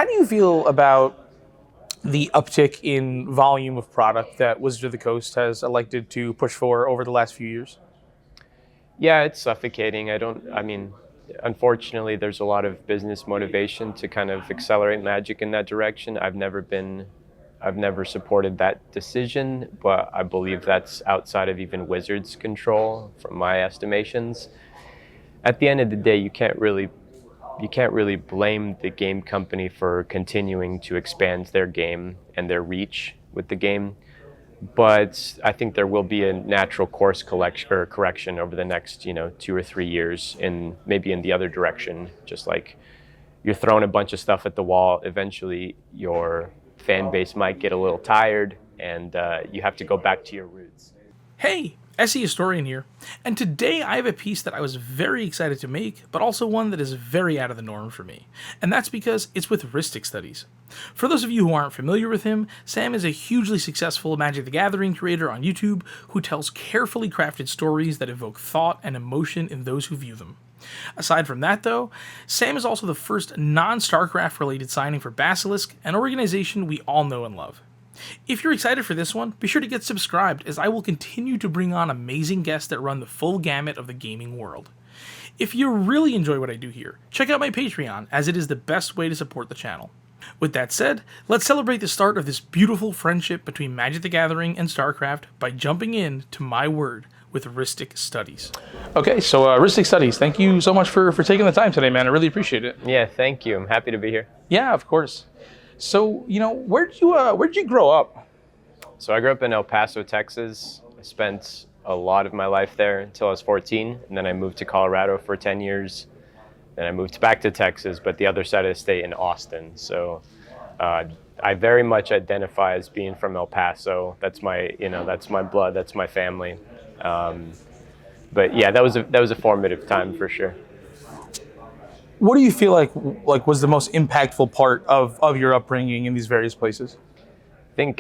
how do you feel about the uptick in volume of product that Wizards of the Coast has elected to push for over the last few years? Yeah, it's suffocating. I mean, unfortunately, there's a lot of business motivation to kind of accelerate Magic in that direction. I've never supported that decision, but I believe that's outside of even Wizards' control, from my estimations. At the end of the day, you can't really blame the game company for continuing to expand their game and their reach with the game. But I think there will be a natural course correction over the next, 2 or 3 years, in maybe in the other direction. Just like you're throwing a bunch of stuff at the wall, eventually your fan base might get a little tired, and you have to go back to your roots. Hey, SE Historian here, and today I have a piece that I was very excited to make, but also one that is very out of the norm for me, and that's because it's with Rhystic Studies. For those of you who aren't familiar with him, Sam is a hugely successful Magic the Gathering creator on YouTube who tells carefully crafted stories that evoke thought and emotion in those who view them. Aside from that, though, Sam is also the first non-StarCraft related signing for Basilisk, an organization we all know and love. If you're excited for this one, be sure to get subscribed, as I will continue to bring on amazing guests that run the full gamut of the gaming world. If you really enjoy what I do here, check out my Patreon, as it is the best way to support the channel. With that said, let's celebrate the start of this beautiful friendship between Magic the Gathering and StarCraft by jumping in to my word with Rhystic Studies. Okay, so Rhystic Studies, thank you so much for taking the time today, man. I really appreciate it. Yeah, thank you. I'm happy to be here. Yeah, of course. So, where'd you grow up? So I grew up in El Paso, Texas. I spent a lot of my life there until I was 14, and then I moved to Colorado for 10 years. Then I moved back to Texas, but the other side of the state, in Austin. So I very much identify as being from El Paso. That's that's my blood, that's my family. But yeah, that was a formative time for sure. What do you feel like was the most impactful part of your upbringing in these various places? I think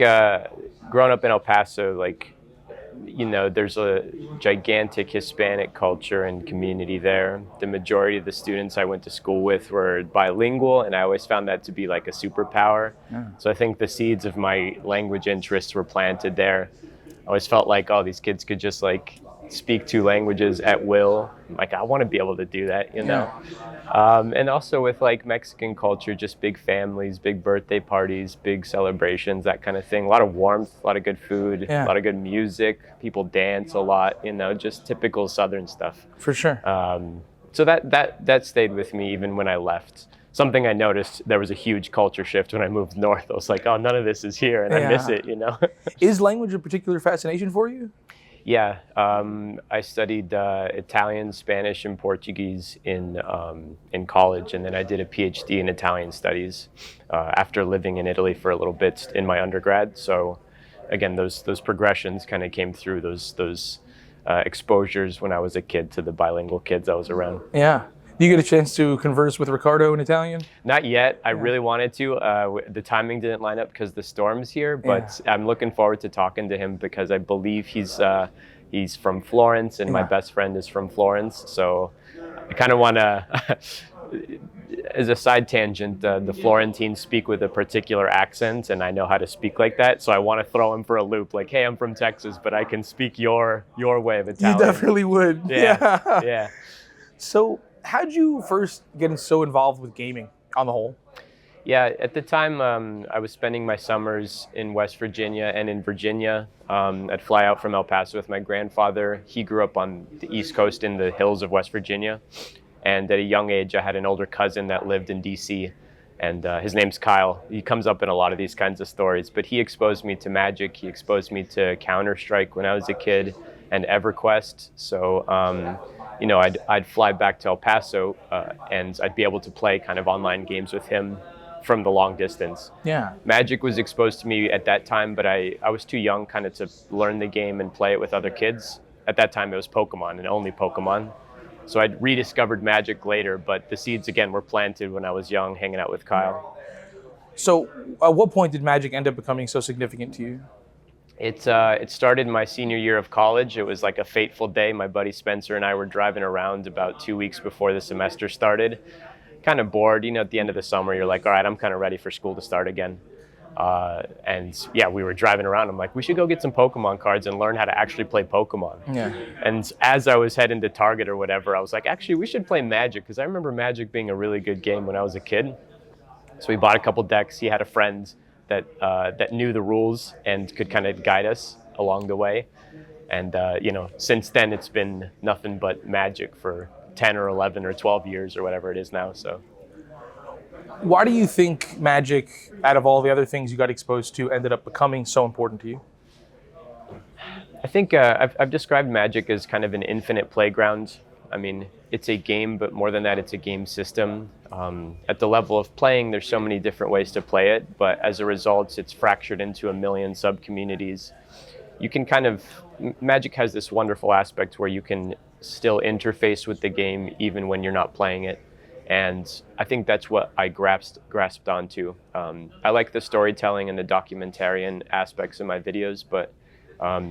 growing up in El Paso, there's a gigantic Hispanic culture and community there. The majority of the students I went to school with were bilingual, and I always found that to be like a superpower. Yeah. So I think the seeds of my language interests were planted there. I always felt like, these kids could just speak 2 languages at will. I want to be able to do that, Yeah. And also with Mexican culture, just big families, big birthday parties, big celebrations, that kind of thing. A lot of warmth, a lot of good food, Yeah. a lot of good music. People dance a lot, just typical Southern stuff. For sure. So that stayed with me even when I left. Something I noticed, there was a huge culture shift when I moved north. I was like, none of this is here, and I miss it, Is language a particular fascination for you? Yeah, I studied Italian, Spanish, and Portuguese in college, and then I did a PhD in Italian studies after living in Italy for a little bit in my undergrad. So, again, those progressions kind of came through those exposures when I was a kid to the bilingual kids I was around. Yeah. Do you get a chance to converse with Ricardo in Italian? Not yet. I really wanted to. The timing didn't line up because the storm's here, but I'm looking forward to talking to him because I believe he's from Florence, and my best friend is from Florence. So I kind of want to, as a side tangent, the Florentines speak with a particular accent, and I know how to speak like that. So I want to throw him for a loop. Like, hey, I'm from Texas, but I can speak your way of Italian. You definitely would. Yeah. Yeah. So, how'd you first get so involved with gaming on the whole? Yeah, at the time, I was spending my summers in West Virginia and in Virginia. I'd fly out from El Paso with my grandfather. He grew up on the East Coast in the hills of West Virginia. And at a young age, I had an older cousin that lived in D.C., and his name's Kyle. He comes up in a lot of these kinds of stories, but he exposed me to Magic. He exposed me to Counter-Strike when I was a kid, and EverQuest. So, I'd fly back to El Paso and I'd be able to play kind of online games with him from the long distance. Yeah. Magic was exposed to me at that time, but I was too young kind of to learn the game and play it with other kids. At that time, it was Pokemon and only Pokemon. So I'd rediscovered Magic later, but the seeds, again, were planted when I was young, hanging out with Kyle. So at what point did Magic end up becoming so significant to you? It started my senior year of college. It was like a fateful day. My buddy Spencer and I were driving around about 2 weeks before the semester started. kind of bored. You know, at the end of the summer, you're like, all right, I'm kind of ready for school to start again. And yeah, we were driving around. I'm like, we should go get some Pokemon cards and learn how to actually play Pokemon. Yeah. And as I was heading to Target or whatever, I was like, actually, we should play Magic, because I remember Magic being a really good game when I was a kid. So we bought a couple decks. He had a friend that knew the rules and could kind of guide us along the way. And you know, since then it's been nothing but Magic for 10 or 11 or 12 years or whatever it is now. So. Why do you think Magic, out of all the other things you got exposed to, ended up becoming so important to you? I think I've described Magic as kind of an infinite playground. I mean, it's a game, but more than that, it's a game system. At the level of playing, there's so many different ways to play it, but as a result, it's fractured into a million sub-communities. You can Magic has this wonderful aspect where you can still interface with the game even when you're not playing it. And I think that's what I grasped onto. I like the storytelling and the documentarian aspects of my videos, but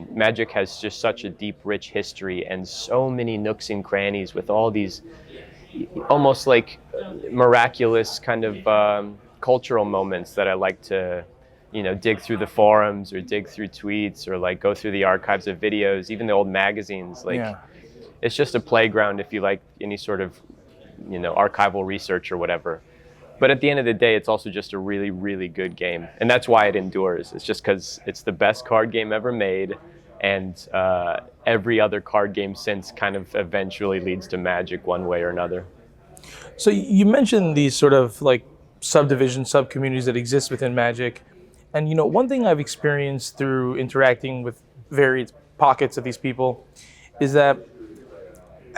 Magic has just such a deep, rich history and so many nooks and crannies with all these almost like miraculous kind of cultural moments that I like to, you know, dig through the forums or dig through tweets or like go through the archives of videos, even the old magazines. Like, yeah. It's just a playground if you like any sort of, you know, archival research or whatever. But at the end of the day, it's also just a really, really good game. And that's why it endures. It's just because it's the best card game ever made. And every other card game since kind of eventually leads to Magic one way or another. So you mentioned these sort of like subdivisions, sub-communities that exist within Magic. And, you know, one thing I've experienced through interacting with varied pockets of these people is that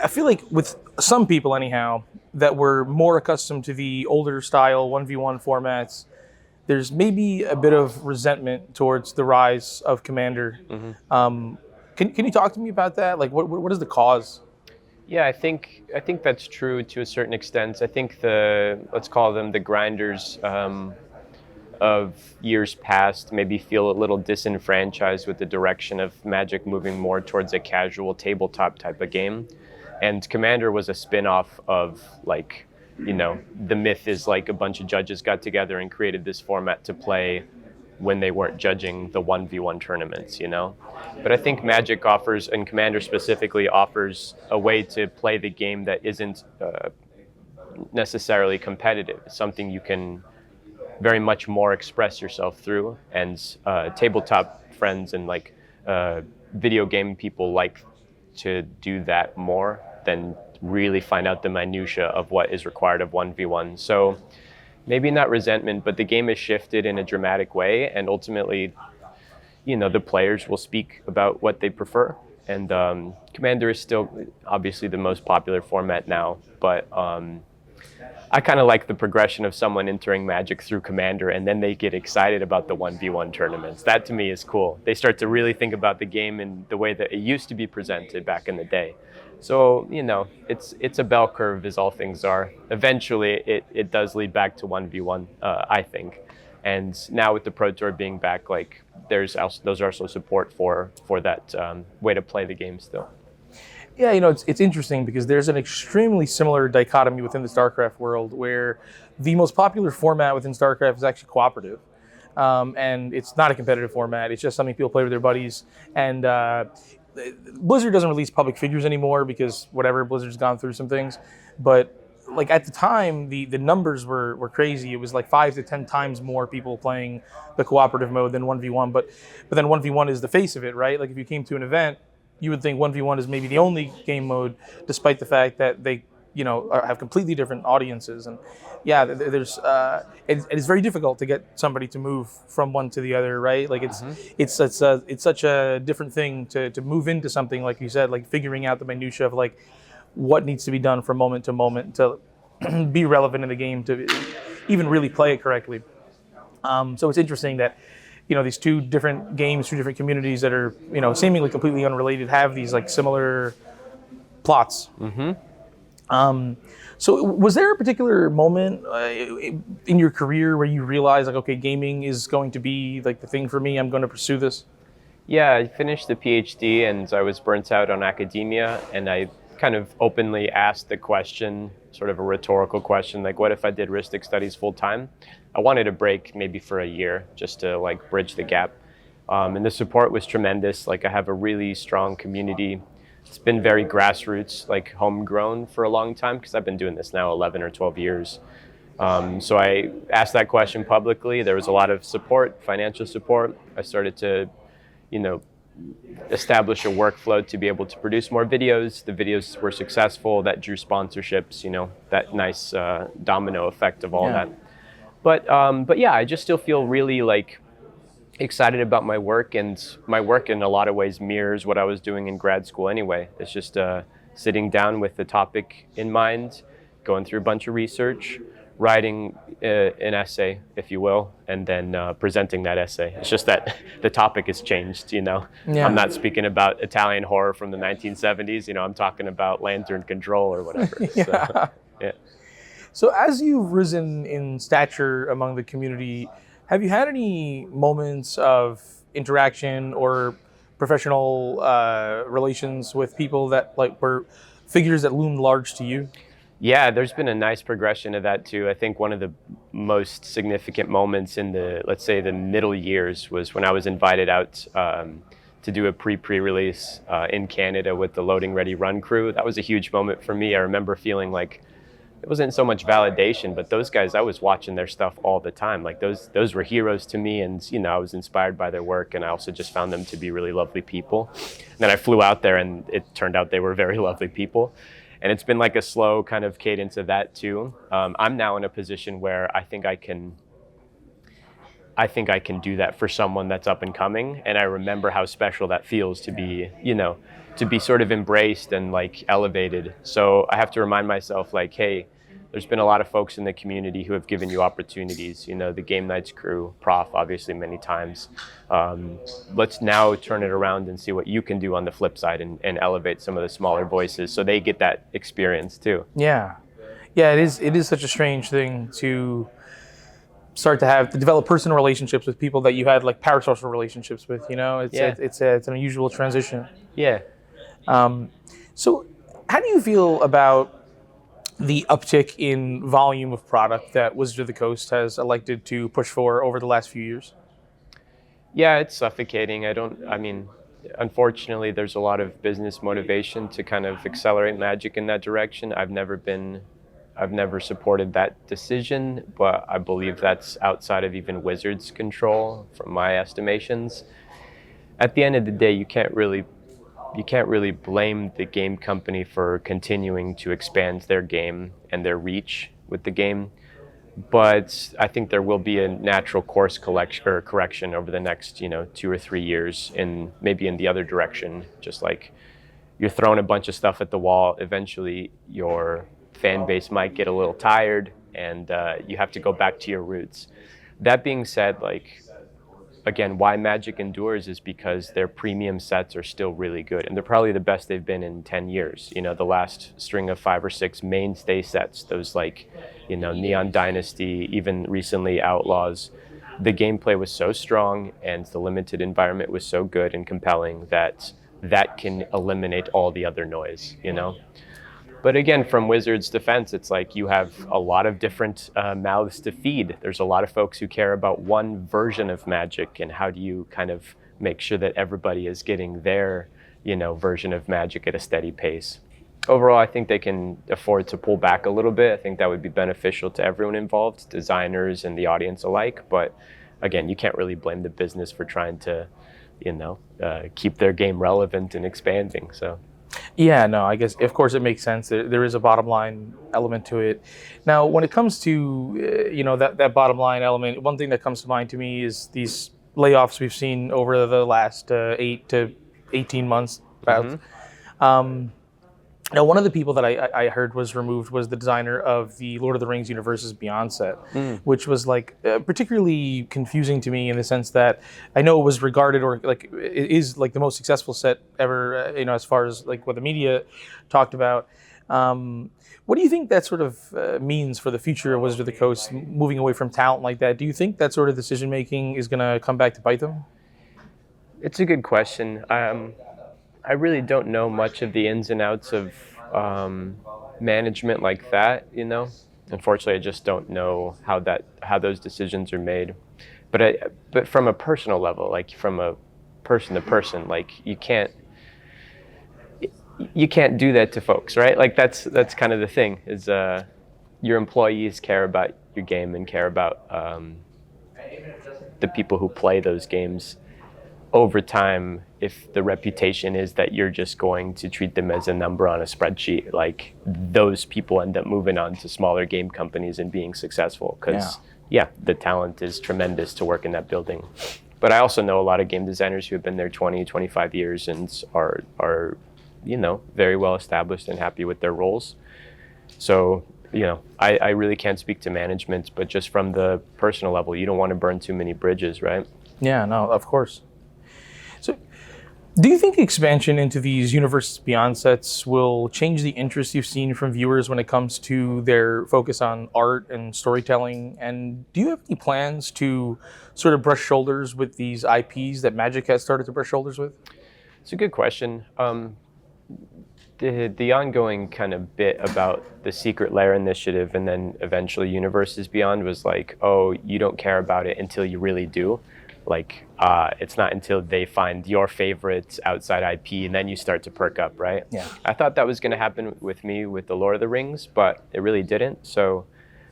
I feel like with some people anyhow, that were more accustomed to the older style 1v1 formats, there's maybe a bit of resentment towards the rise of Commander. Mm-hmm. Can you talk to me about that? Like, what is the cause? Yeah, I think that's true to a certain extent. I think let's call them the grinders of years past maybe feel a little disenfranchised with the direction of Magic moving more towards a casual tabletop type of game. And Commander was a spin-off of, like, you know, the myth is like a bunch of judges got together and created this format to play when they weren't judging the 1v1 tournaments, you know? But I think Magic offers, and Commander specifically offers, a way to play the game that isn't necessarily competitive. It's something you can very much more express yourself through. And tabletop friends and like video game people like to do that more than really find out the minutia of what is required of 1v1. So maybe not resentment, but the game has shifted in a dramatic way, and ultimately, you know, the players will speak about what they prefer. And Commander is still obviously the most popular format now, but I kind of like the progression of someone entering Magic through Commander and then they get excited about the 1v1 tournaments. That to me is cool. They start to really think about the game in the way that it used to be presented back in the day. So, you know, it's a bell curve, as all things are. Eventually, it does lead back to 1v1, I think. And now with the Pro Tour being back, like, those are also support for that way to play the game still. Yeah, you know, it's interesting because there's an extremely similar dichotomy within the StarCraft world where the most popular format within StarCraft is actually cooperative. And it's not a competitive format. It's just something people play with their buddies. And Blizzard doesn't release public figures anymore because whatever, Blizzard's gone through some things. But like at the time, the numbers were crazy. It was like 5 to 10 times more people playing the cooperative mode than 1v1. But then 1v1 is the face of it, right? Like if you came to an event, you would think 1v1 is maybe the only game mode, despite the fact that they, you know, have completely different audiences. And yeah, there's it's very difficult to get somebody to move from one to the other, right? Like it's such a different thing to move into something, like you said, like figuring out the minutia of like what needs to be done from moment to moment to be relevant in the game, to even really play it correctly. So it's interesting that, you know, these two different games, two different communities that are, you know, seemingly completely unrelated have these like similar plots. Mm-hmm. So was there a particular moment in your career where you realized like, okay, gaming is going to be like the thing for me, I'm going to pursue this? Yeah, I finished the PhD and I was burnt out on academia, and I kind of openly asked the question, sort of a rhetorical question, like what if I did Rhystic Studies full time? I wanted a break maybe for a year just to like bridge the gap. And the support was tremendous. Like I have a really strong community. It's been very grassroots, like homegrown for a long time because I've been doing this now 11 or 12 years. So I asked that question publicly. There was a lot of support, financial support. I started to, establish a workflow to be able to produce more videos. The videos were successful. That drew sponsorships, that nice domino effect of all that. But yeah, I just still feel really like excited about my work, and my work in a lot of ways mirrors what I was doing in grad school anyway. It's just sitting down with the topic in mind, going through a bunch of research, writing an essay, if you will, and then presenting that essay. It's just that the topic has changed, Yeah. I'm not speaking about Italian horror from the 1970s, I'm talking about Lantern Control or whatever. Yeah. So, yeah. So as you've risen in stature among the community, have you had any moments of interaction or professional relations with people that were figures that loomed large to you? Yeah, there's been a nice progression of that too. I think one of the most significant moments in let's say the middle years was when I was invited out to do a pre-release in Canada with the Loading Ready Run crew. That was a huge moment for me. I remember feeling like it wasn't so much validation, but those guys, I was watching their stuff all the time. Like those were heroes to me, and I was inspired by their work, and I also just found them to be really lovely people. And then I flew out there, and it turned out they were very lovely people. And it's been like a slow kind of cadence of that too. I'm now in a position where I think I can do that for someone that's up and coming. And I remember how special that feels to be, to be sort of embraced and like elevated. So I have to remind myself like, hey, there's been a lot of folks in the community who have given you opportunities, the Game Nights crew, Prof, obviously many times. Let's now turn it around and see what you can do on the flip side and elevate some of the smaller voices so they get that experience too. Yeah. Yeah, it is such a strange thing to start to develop personal relationships with people that you had like parasocial relationships with, It's an unusual transition. Yeah. So how do you feel about the uptick in volume of product that Wizards of the Coast has elected to push for over the last few years? Yeah, it's suffocating. Unfortunately, there's a lot of business motivation to kind of accelerate Magic in that direction. I've never supported that decision, but I believe that's outside of even Wizards' control from my estimations. At the end of the day, you can't really blame the game company for continuing to expand their game and their reach with the game. But I think there will be a natural course correction over the next, 2 or 3 years maybe in the other direction. Just like you're throwing a bunch of stuff at the wall, eventually your fan base might get a little tired and you have to go back to your roots. That being said, again, why Magic endures is because their premium sets are still really good, and they're probably the best they've been in 10 years. The last string of 5 or 6 mainstay sets, those Neon Dynasty, even recently Outlaws, the gameplay was so strong and the limited environment was so good and compelling that can eliminate all the other noise, But again, from Wizards' defense, it's like you have a lot of different mouths to feed. There's a lot of folks who care about one version of Magic, and how do you kind of make sure that everybody is getting their, version of Magic at a steady pace. Overall, I think they can afford to pull back a little bit. I think that would be beneficial to everyone involved, designers and the audience alike. But again, you can't really blame the business for trying to, keep their game relevant and expanding. So. Yeah, no, I guess, of course, it makes sense. There is a bottom line element to it. Now, when it comes to, that bottom line element, one thing that comes to mind to me is these layoffs we've seen over the last 8 to 18 months. Mm-hmm. Now, one of the people that I heard was removed was the designer of the Lord of the Rings Universes Beyond set, which was particularly confusing to me in the sense that I know it was regarded it is the most successful set ever, as far as what the media talked about. What do you think that sort of means for the future of Wizards of the Coast, moving away from talent like that? Do you think that sort of decision making is going to come back to bite them? It's a good question. I really don't know much of the ins and outs of management like that, you know. Unfortunately, I just don't know how those decisions are made. But from a personal level, like from a person to person, like you can't do that to folks, right? Like that's kind of the thing is your employees care about your game and care about the people who play those games. Over time, if the reputation is that you're just going to treat them as a number on a spreadsheet, like those people end up moving on to smaller game companies and being successful because the talent is tremendous to work in that building. But I also know a lot of game designers who have been there 20, 25 years and are very well established and happy with their roles. So, I really can't speak to management, but just from the personal level, you don't want to burn too many bridges, right? Yeah, no, of course. So, do you think expansion into these Universes Beyond sets will change the interest you've seen from viewers when it comes to their focus on art and storytelling? And do you have any plans to sort of brush shoulders with these IPs that Magic has started to brush shoulders with? It's a good question. The ongoing kind of bit about the Secret Lair initiative and then eventually Universes Beyond was like, oh, you don't care about it until you really do. Like, it's not until they find your favorite outside IP and then you start to perk up, right? Yeah. I thought that was going to happen with me with the Lord of the Rings, but it really didn't. So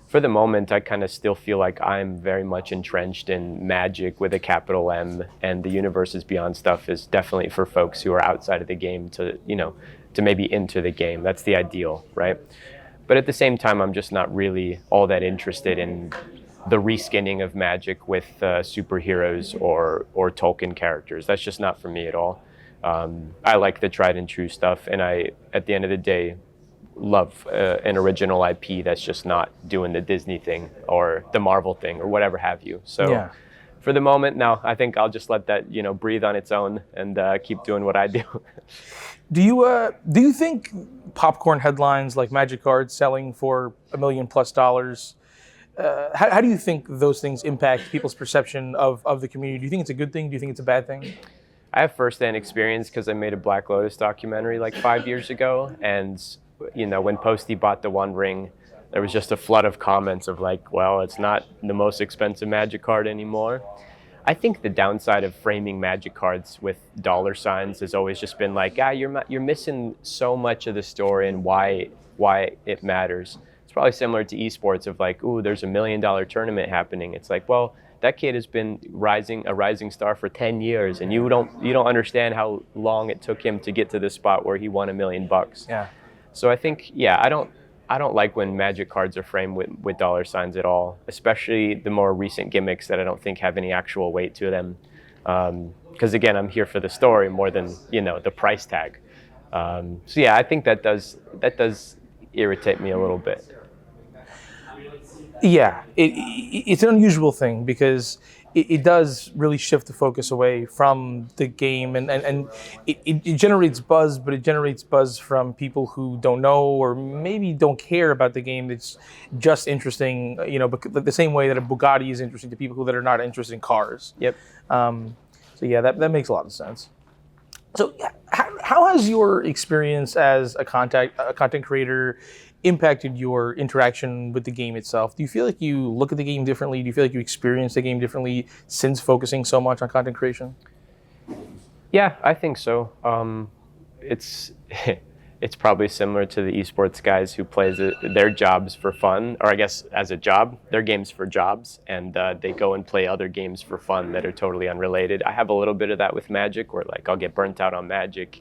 for the moment, I kind of still feel like I'm very much entrenched in Magic with a capital M, and the Universes Beyond stuff is definitely for folks who are outside of the game to maybe enter the game. That's the ideal, right? But at the same time, I'm just not really all that interested in the reskinning of Magic with superheroes or Tolkien characters. That's just not for me at all. I like the tried and true stuff, and I, at the end of the day, love an original IP that's just not doing the Disney thing or the Marvel thing or whatever have you. So for the moment, no, I think I'll just let that breathe on its own and keep doing what I do. Do you think popcorn headlines like Magic cards selling for $1 million plus, how do you think those things impact people's perception of the community? Do you think it's a good thing? Do you think it's a bad thing? I have firsthand experience because I made a Black Lotus documentary like 5 years ago, and when Posty bought the One Ring, there was just a flood of comments of like, well, it's not the most expensive Magic card anymore. I think the downside of framing Magic cards with dollar signs has always just been like, you're missing so much of the story and why it matters. It's probably similar to esports of like, ooh, there's $1 million tournament happening. It's like, well, that kid has been a rising star for 10 years, and you don't understand how long it took him to get to this spot where he won $1 million. Yeah. So I think, I don't like when Magic cards are framed with dollar signs at all, especially the more recent gimmicks that I don't think have any actual weight to them. Because again, I'm here for the story more than the price tag. I think that does irritate me a little bit. Yeah, it's an unusual thing because it does really shift the focus away from the game, and it generates buzz, but it generates buzz from people who don't know or maybe don't care about the game. It's just interesting, but the same way that a Bugatti is interesting to people that are not interested in cars. Yep. That makes a lot of sense. So how has your experience as a content creator impacted your interaction with the game itself? Do you feel like you look at the game differently? Do you feel like you experience the game differently since focusing so much on content creation? Yeah, I think so. It's probably similar to the esports guys who plays their jobs for fun, or I guess as a job, their games for jobs, and they go and play other games for fun that are totally unrelated. I have a little bit of that with Magic, where like I'll get burnt out on Magic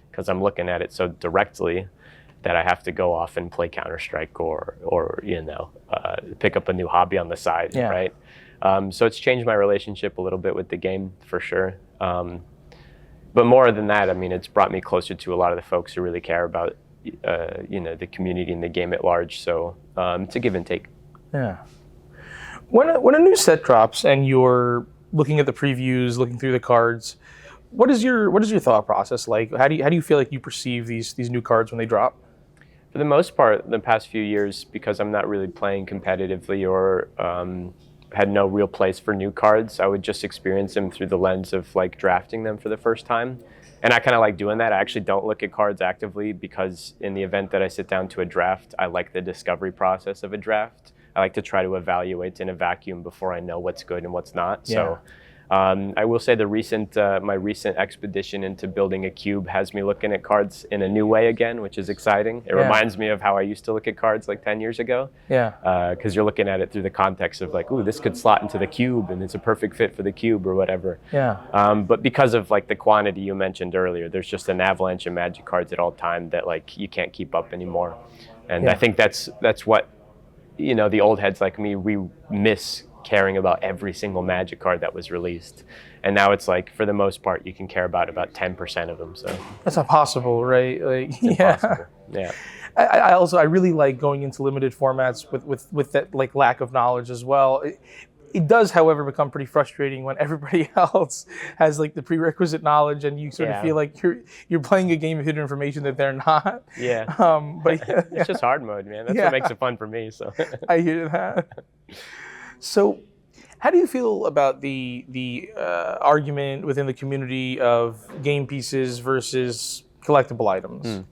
because I'm looking at it so directly that I have to go off and play Counter-Strike or pick up a new hobby on the side, right? So it's changed my relationship a little bit with the game for sure. But more than that, I mean, it's brought me closer to a lot of the folks who really care about, the community and the game at large. So it's a give and take. Yeah. When a new set drops and you're looking at the previews, looking through the cards, what is your thought process like? How do you feel like you perceive these new cards when they drop? For the most part, the past few years, because I'm not really playing competitively or had no real place for new cards, I would just experience them through the lens of like drafting them for the first time. And I kind of like doing that. I actually don't look at cards actively because in the event that I sit down to a draft, I like the discovery process of a draft. I like to try to evaluate in a vacuum before I know what's good and what's not. Yeah. So I will say my recent expedition into building a cube has me looking at cards in a new way again, which is exciting. It reminds me of how I used to look at cards like 10 years ago. Yeah. Because you're looking at it through the context of like, ooh, this could slot into the cube and it's a perfect fit for the cube or whatever. Yeah. But because of like the quantity you mentioned earlier, there's just an avalanche of Magic cards at all time that like you can't keep up anymore. And I think that's what, you know, the old heads like me, we miss caring about every single Magic card that was released. And now it's like, for the most part, you can care about 10% of them. So that's not possible, right? Like, it's impossible. Yeah. I really like going into limited formats with that like lack of knowledge as well. It does, however, become pretty frustrating when everybody else has like the prerequisite knowledge, and you sort of feel like you're playing a game of hidden information that they're not. Yeah. But it's just hard mode, man. That's what makes it fun for me. So I hear that. So, how do you feel about the argument within the community of game pieces versus collectible items?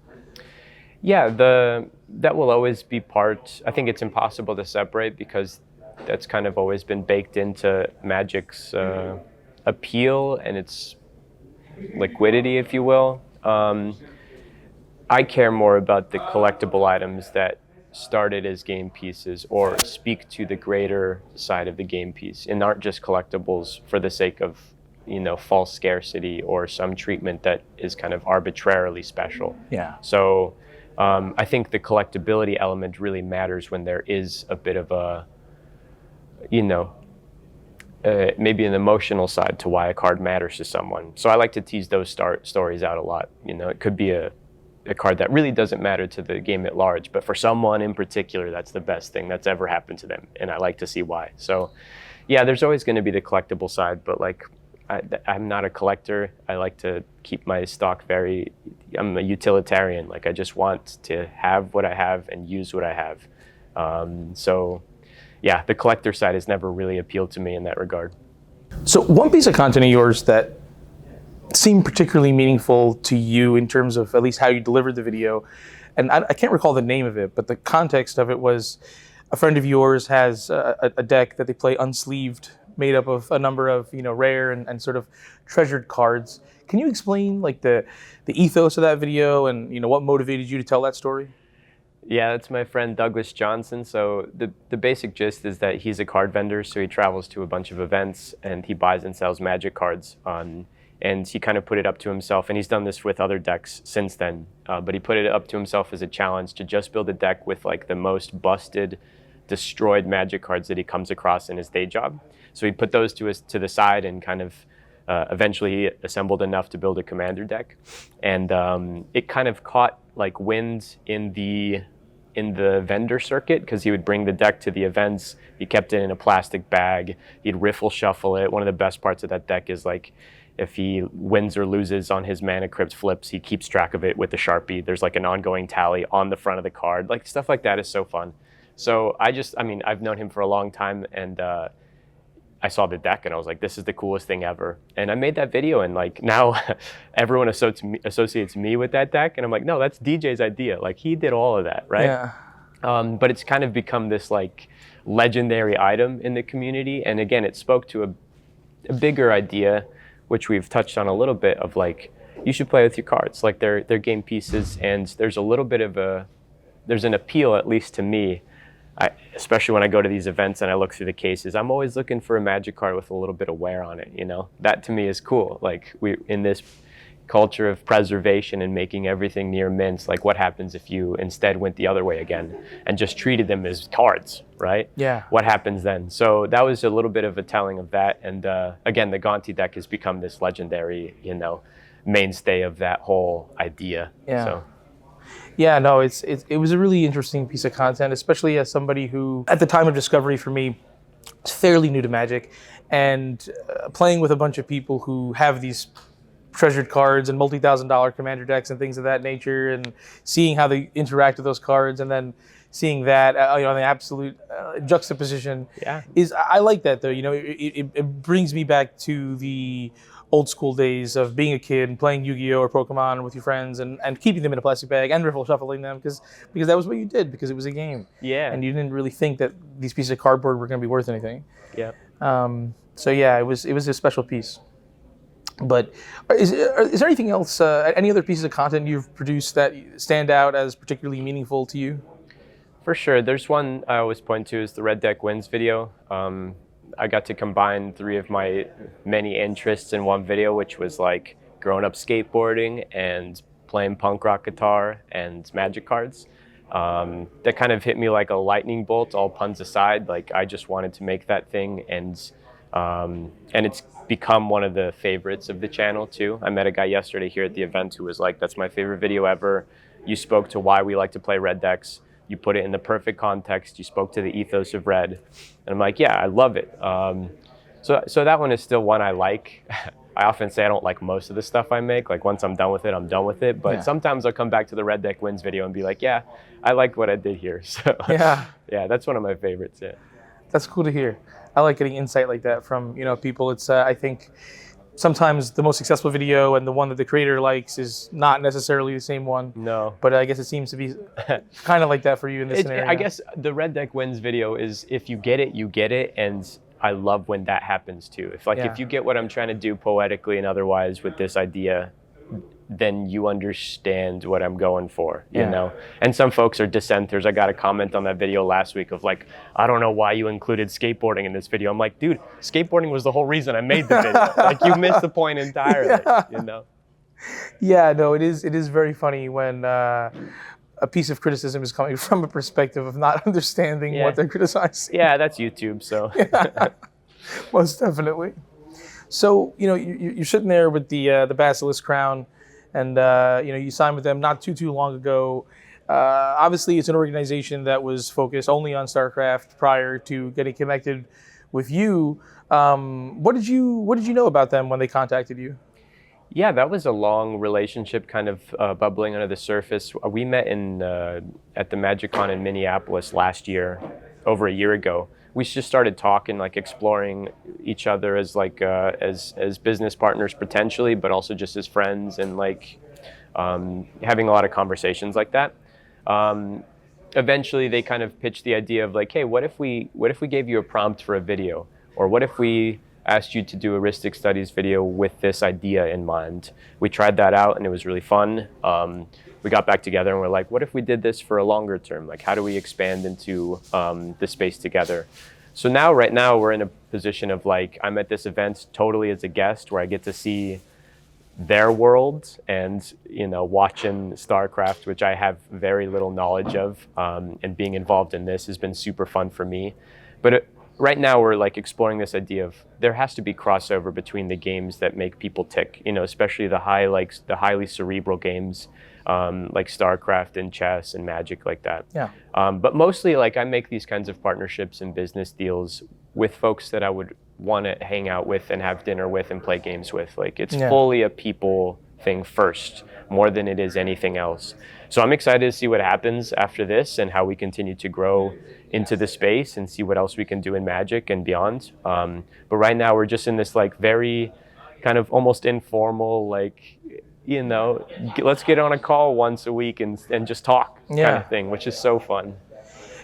Yeah, that will always be part. I think it's impossible to separate because that's kind of always been baked into Magic's appeal and its liquidity, if you will. I care more about the collectible items that started as game pieces or speak to the greater side of the game piece and aren't just collectibles for the sake of, you know, false scarcity or some treatment that is kind of arbitrarily special. Yeah. So I think the collectability element really matters when there is a bit of a, you know, maybe an emotional side to why a card matters to someone. So I like to tease those stories out a lot. You know, it could be a card that really doesn't matter to the game at large, but for someone in particular, that's the best thing that's ever happened to them. And I like to see why. So yeah, there's always going to be the collectible side, but like I'm not a collector. I like to keep my stock I'm a utilitarian. Like I just want to have what I have and use what I have. So yeah, the collector side has never really appealed to me in that regard. So one piece of content of yours that seemed particularly meaningful to you in terms of at least how you delivered the video, and I can't recall the name of it, but the context of it was a friend of yours has a deck that they play unsleeved, made up of a number of, you know, rare and sort of treasured cards. Can you explain like the ethos of that video and, you know, what motivated you to tell that story? Yeah, that's my friend Douglas Johnson. So the basic gist is that he's a card vendor, so he travels to a bunch of events and he buys and sells Magic cards and he kind of put it up to himself, and he's done this with other decks since then, but he put it up to himself as a challenge to just build a deck with like the most busted, destroyed Magic cards that he comes across in his day job. So he put those to the side and kind of eventually he assembled enough to build a commander deck. And it kind of caught like wind in the vendor circuit because he would bring the deck to the events. He kept it in a plastic bag. He'd riffle shuffle it. One of the best parts of that deck is like if he wins or loses on his Mana Crypt flips, he keeps track of it with a Sharpie. There's like an ongoing tally on the front of the card. Like stuff like that is so fun. So I've known him for a long time, and I saw the deck and I was like, this is the coolest thing ever. And I made that video, and like now everyone associates me with that deck. And I'm like, no, that's DJ's idea. Like he did all of that, right? Yeah. But it's kind of become this like legendary item in the community. And again, it spoke to a bigger idea, which we've touched on a little bit, of like, you should play with your cards. Like they're game pieces, and there's a little bit of there's an appeal, at least to me, especially when I go to these events and I look through the cases. I'm always looking for a Magic card with a little bit of wear on it, you know? That to me is cool. Like we in this culture of preservation and making everything near mint, like what happens if you instead went the other way again and just treated them as cards, right? Yeah. What happens then? So that was a little bit of a telling of that. And again, the Gonti deck has become this legendary, you know, mainstay of that whole idea. Yeah. So. Yeah, no, it was a really interesting piece of content, especially as somebody who, at the time of discovery for me, is fairly new to Magic, and playing with a bunch of people who have these treasured cards and multi-$1,000 commander decks and things of that nature, and seeing how they interact with those cards, and then seeing that, the absolute juxtaposition Yeah. is, I like that though. It brings me back to the old school days of being a kid and playing Yu-Gi-Oh or Pokemon with your friends and keeping them in a plastic bag and riffle shuffling them because that was what you did because it was a game. Yeah. And you didn't really think that these pieces of cardboard were going to be worth anything. Yeah. So yeah, it was a special piece. But is there anything else, any other pieces of content you've produced that stand out as particularly meaningful to you? For sure. There's one I always point to is the Red Deck Wins video. I got to combine 3 of my many interests in one video, which was like growing up skateboarding and playing punk rock guitar and magic cards. That kind of hit me like a lightning bolt, all puns aside. Like I just wanted to make that thing, and it's become one of the favorites of the channel too. I met a guy yesterday here at the event who was like, "That's my favorite video ever. You spoke to why we like to play red decks. You put it in the perfect context. You spoke to the ethos of red." And I'm like, yeah, I love it. So that one is still one I like. I often say I don't like most of the stuff I make. Like once I'm done with it, I'm done with it. But sometimes I'll come back to the Red Deck Wins video and be like, yeah, I like what I did here. So yeah, that's one of my favorites. Yeah. That's cool to hear. I like getting insight like that from people. It's I think sometimes the most successful video and the one that the creator likes is not necessarily the same one. No. But I guess it seems to be kind of like that for you in this scenario. I guess the Red Deck Wins video is if you get it, you get it. And I love when that happens too. If you get what I'm trying to do poetically and otherwise with this idea, then you understand what I'm going for, you know? And some folks are dissenters. I got a comment on that video last week of like, I don't know why you included skateboarding in this video. I'm like, dude, skateboarding was the whole reason I made the video. Like you missed the point entirely, you know? Yeah, no, it is very funny when a piece of criticism is coming from a perspective of not understanding what they're criticizing. Yeah, that's YouTube, so. Most definitely. So, you're sitting there with the Basilisk crown, and you signed with them not too long ago. Obviously, it's an organization that was focused only on StarCraft prior to getting connected with you. What did you know about them when they contacted you? Yeah, that was a long relationship kind of bubbling under the surface. We met at the MagicCon in Minneapolis last year, over a year ago. We just started talking, like exploring each other as like as business partners potentially, but also just as friends, and like having a lot of conversations like that. Eventually, they kind of pitched the idea of like, hey, what if we gave you a prompt for a video, or what if we asked you to do a Rhystic Studies video with this idea in mind? We tried that out, and it was really fun. We got back together and we're like, what if we did this for a longer term? Like, how do we expand into the space together? So right now, we're in a position of like, I'm at this event totally as a guest where I get to see their world and, watching StarCraft, which I have very little knowledge of, and being involved in this has been super fun for me. But right now, we're like exploring this idea of there has to be crossover between the games that make people tick, especially the highly cerebral games, like StarCraft and chess and Magic, like that. Yeah. But mostly, like I make these kinds of partnerships and business deals with folks that I would want to hang out with and have dinner with and play games with. Like it's fully a people thing first, more than it is anything else. So I'm excited to see what happens after this and how we continue to grow into the space and see what else we can do in Magic and beyond. But right now we're just in this like very kind of almost informal, like, let's get on a call once a week and just talk kind of thing, which is so fun.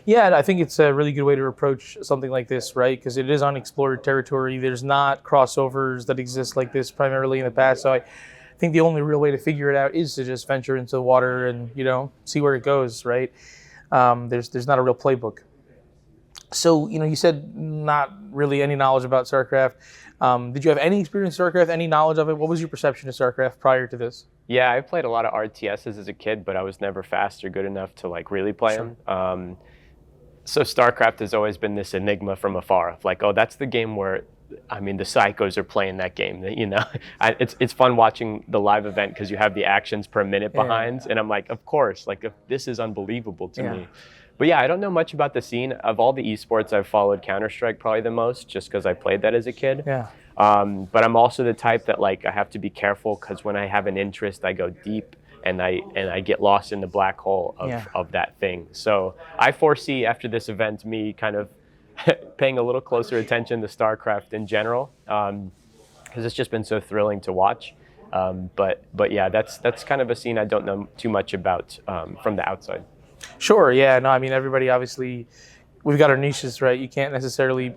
Yeah, and I think it's a really good way to approach something like this, right? Because it is unexplored territory. There's not crossovers that exist like this primarily in the past. So I think the only real way to figure it out is to just venture into the water and, see where it goes, right? There's not a real playbook. So, you said not really any knowledge about StarCraft. Did you have any experience in StarCraft, any knowledge of it? What was your perception of StarCraft prior to this? Yeah, I played a lot of RTSs as a kid, but I was never fast or good enough to like really play them. So StarCraft has always been this enigma from afar of like, oh, that's the game where, the psychos are playing that game. It's fun watching the live event because you have the actions per minute behind. And I'm like, of course, like this is unbelievable to me. But yeah, I don't know much about the scene. Of all the esports, I've followed Counter-Strike probably the most just because I played that as a kid. Yeah. But I'm also the type that like I have to be careful because when I have an interest, I go deep and I get lost in the black hole of that thing. So I foresee after this event me kind of paying a little closer attention to StarCraft in general, because it's just been so thrilling to watch. But yeah, that's kind of a scene I don't know too much about from the outside. Sure, yeah, no, I mean, everybody obviously, we've got our niches, right? You can't necessarily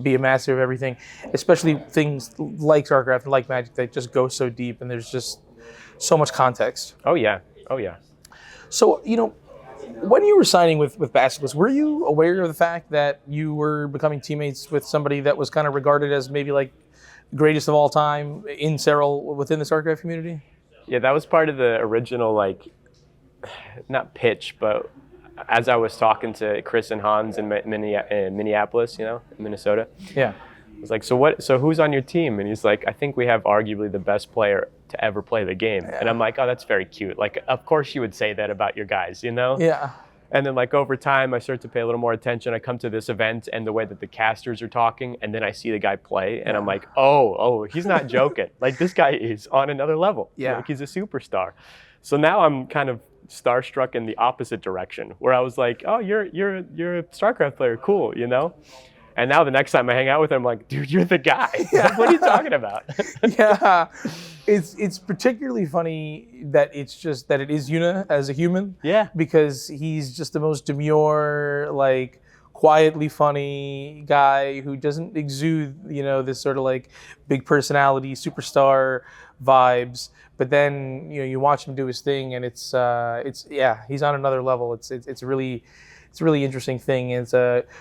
be a master of everything, especially things like StarCraft and like Magic that just go so deep and there's just so much context. Oh yeah, oh yeah. So, when you were signing with Basilisk, were you aware of the fact that you were becoming teammates with somebody that was kind of regarded as maybe like the greatest of all time in Serral within the StarCraft community? Yeah, that was part of the original, like, not pitch, but as I was talking to Chris and Hans in Minneapolis, in Minnesota. Yeah. I was like, so who's on your team? And he's like, I think we have arguably the best player to ever play the game. Yeah. And I'm like, oh, that's very cute. Like, of course you would say that about your guys, Yeah. And then, like, over time, I start to pay a little more attention. I come to this event and the way that the casters are talking, and then I see the guy play, and I'm like, oh, he's not joking. Like, this guy is on another level. Yeah. Like, he's a superstar. So now I'm kind of starstruck in the opposite direction, where I was like, oh, you're a StarCraft player, cool, And now the next time I hang out with him, I'm like, dude, you're the guy. Yeah. Like, what are you talking about? Yeah, it's particularly funny that it's just that it is Yuna as a human. Yeah. Because he's just the most demure, like, quietly funny guy who doesn't exude, this sort of like big personality, superstar vibes. But then, you watch him do his thing, and it's he's on another level. It's a really interesting thing. It's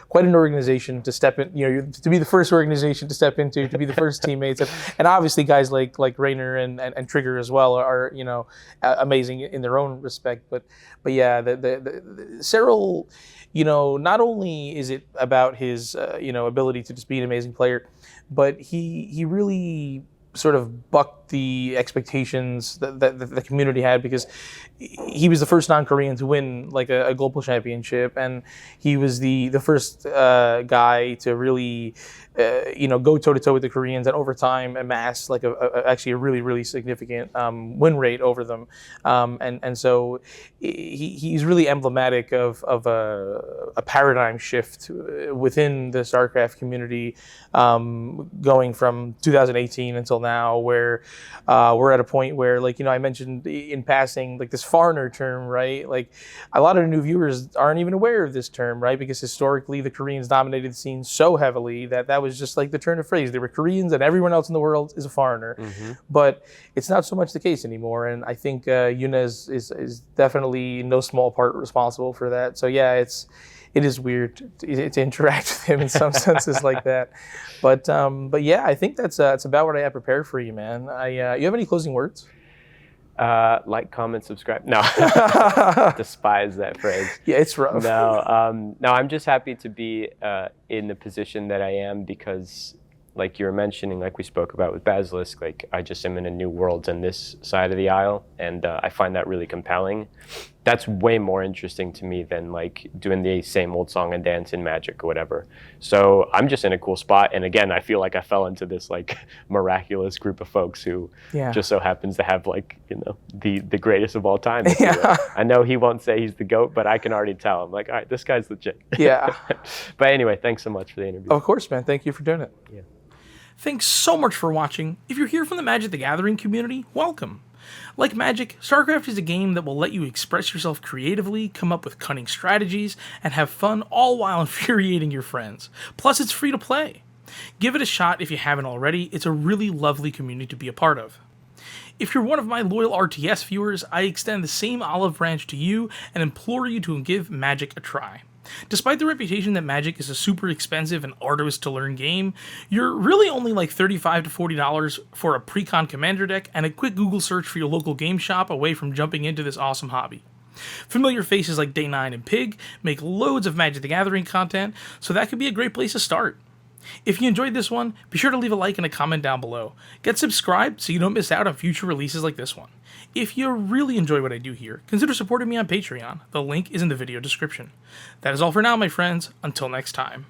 quite an organization to step in, to be the first organization to step into, to be the first teammates, and obviously guys like Raynor and Trigger as well are amazing in their own respect. But yeah, the Serral, not only is it about his ability to just be an amazing player, but he really sort of bucked the expectations that the community had, because he was the first non-Korean to win like a global championship, and he was the first guy to really go toe-to-toe with the Koreans, and over time amass like actually a really, really significant win rate over them, and so he's really emblematic of a paradigm shift within the StarCraft community, going from 2018 until now, where we're at a point where, like, I mentioned in passing, like, this foreigner term, right? Like, a lot of new viewers aren't even aware of this term, right? Because historically the Koreans dominated the scene so heavily that was just like the turn of phrase. They were Koreans and everyone else in the world is a foreigner. Mm-hmm. But it's not so much the case anymore. And I think Yuna is definitely no small part responsible for that. So yeah, it is weird to interact with him in some senses like that. But yeah, I think that's about what I have prepared for you, man. You have any closing words? Like, comment, subscribe. No, despise that phrase. Yeah, it's rough. No, I'm just happy to be in the position that I am, because, like you were mentioning, like we spoke about with Basilisk, like, I just am in a new world on this side of the aisle, and I find that really compelling. That's way more interesting to me than, like, doing the same old song and dance in Magic or whatever. So I'm just in a cool spot, and again, I feel like I fell into this, like, miraculous group of folks who just so happens to have, like, the greatest of all time. Yeah. I know he won't say he's the GOAT, but I can already tell. I'm like, all right, this guy's legit. Yeah. But anyway, thanks so much for the interview. Of course, man. Thank you for doing it. Yeah. Thanks so much for watching. If you're here from the Magic the Gathering community, welcome. Like Magic, StarCraft is a game that will let you express yourself creatively, come up with cunning strategies, and have fun, all while infuriating your friends. Plus, it's free to play. Give it a shot if you haven't already. It's a really lovely community to be a part of. If you're one of my loyal RTS viewers, I extend the same olive branch to you and implore you to give Magic a try. Despite the reputation that Magic is a super expensive and arduous to learn game, you're really only like $35 to $40 for a pre-con commander deck and a quick Google search for your local game shop away from jumping into this awesome hobby. Familiar faces like Day9 and Pig make loads of Magic the Gathering content, so that could be a great place to start. If you enjoyed this one, be sure to leave a like and a comment down below. Get subscribed so you don't miss out on future releases like this one. If you really enjoy what I do here, consider supporting me on Patreon. The link is in the video description. That is all for now, my friends. Until next time.